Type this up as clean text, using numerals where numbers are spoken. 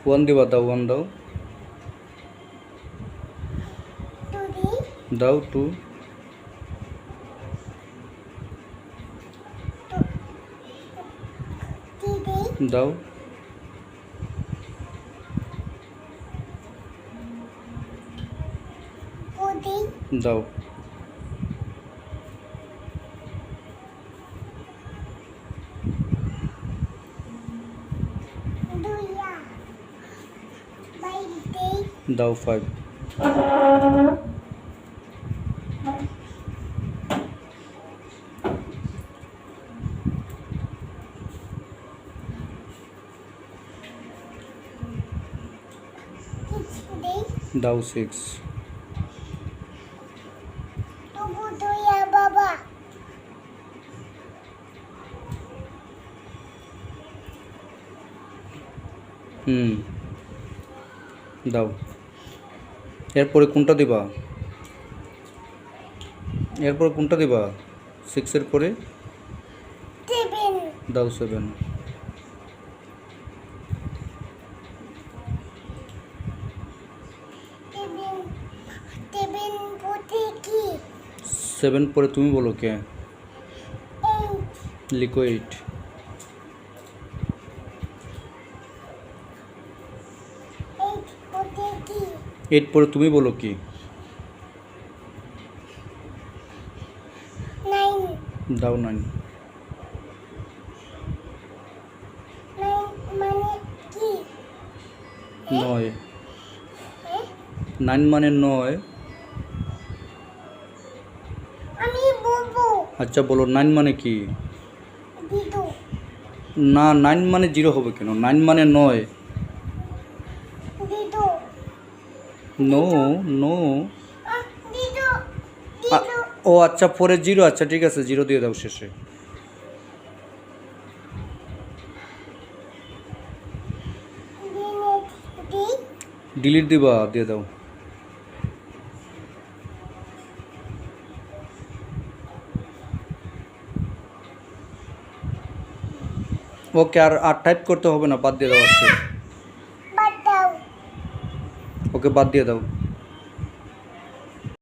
One দিবা, দাও one দাও, দাও টু, দাও, দাও, দাও 5, দাও 6, দাও। এরপরে কোনটা দিবা? এরপরে কোনটা দিবা? 6 এর পরে দাও 7, 7 পরে তুমি বলো কে? লিখো 8, 8 পরে তুমি বলো কি? দাও 9, 9, 9 মানে 9। আচ্ছা বলো 9 মানে কি? না 9 মানে 0 হবে কেন? 9 মানে 9। নো নো, ও আচ্ছা পরে 0, আচ্ছা ঠিক আছে 0 দিয়ে দাও শেষে। ডিলিট দিবা, দিয়ে দাও। ওকে আর টাইপ করতে হবে না, বাদ দিয়ে দাও আজকে। ওকে বাদ দিয়ে দাও।